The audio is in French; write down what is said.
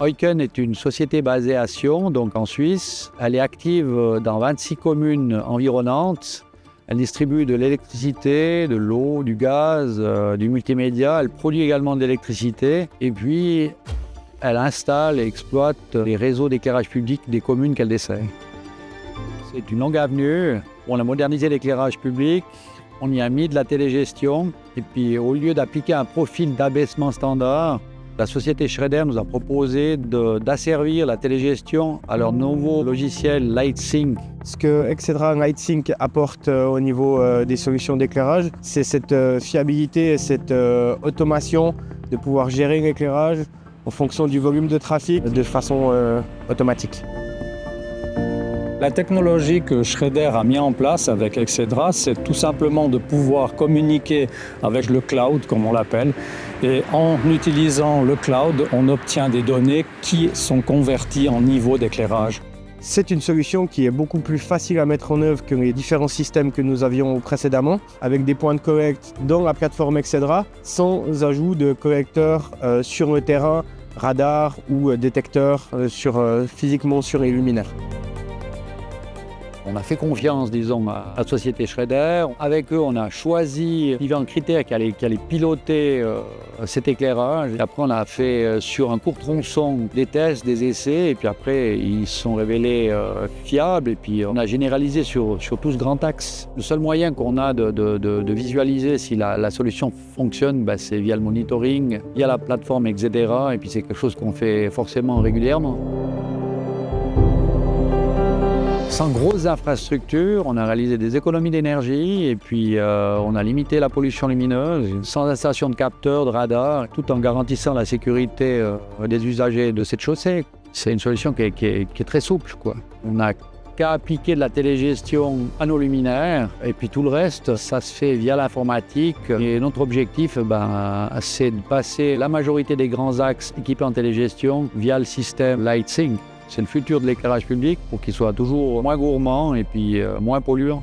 Heuken est une société basée à Sion, donc en Suisse. Elle est active dans 26 communes environnantes. Elle distribue de l'électricité, de l'eau, du gaz, du multimédia. Elle produit également de l'électricité. Et puis, elle installe et exploite les réseaux d'éclairage public des communes qu'elle dessert. C'est une longue avenue. On a modernisé l'éclairage public. On y a mis de la télégestion. Et puis, au lieu d'appliquer un profil d'abaissement standard, la société Schrader nous a proposé d'asservir la télégestion à leur nouveau logiciel LightSync. Ce que Excedra LightSync apporte au niveau des solutions d'éclairage, c'est cette fiabilité et cette automation de pouvoir gérer l'éclairage en fonction du volume de trafic de façon automatique. La technologie que Schrader a mis en place avec Excedra, c'est tout simplement de pouvoir communiquer avec le cloud, comme on l'appelle. Et en utilisant le cloud, on obtient des données qui sont converties en niveau d'éclairage. C'est une solution qui est beaucoup plus facile à mettre en œuvre que les différents systèmes que nous avions précédemment, avec des points de collecte dans la plateforme Excedra, sans ajout de collecteurs sur le terrain, radar ou détecteurs physiquement sur les luminaires. On a fait confiance, disons, à la société Schrader. Avec eux, on a choisi différents critères qui allaient piloter cet éclairage. Et après, on a fait sur un court tronçon des tests, des essais. Et puis après, ils se sont révélés fiables. Et puis, on a généralisé sur tout ce grand axe. Le seul moyen qu'on a de visualiser si la solution fonctionne, c'est via le monitoring, via la plateforme Excedra. Et puis, c'est quelque chose qu'on fait forcément régulièrement. Sans grosses infrastructures, on a réalisé des économies d'énergie et puis on a limité la pollution lumineuse, sans installation de capteurs, de radars, tout en garantissant la sécurité des usagers de cette chaussée. C'est une solution qui est très souple, quoi. On n'a qu'à appliquer de la télégestion à nos luminaires et puis tout le reste, ça se fait via l'informatique. Et notre objectif, c'est de passer la majorité des grands axes équipés en télégestion via le système LightSync. C'est le futur de l'éclairage public pour qu'il soit toujours moins gourmand et puis moins polluant.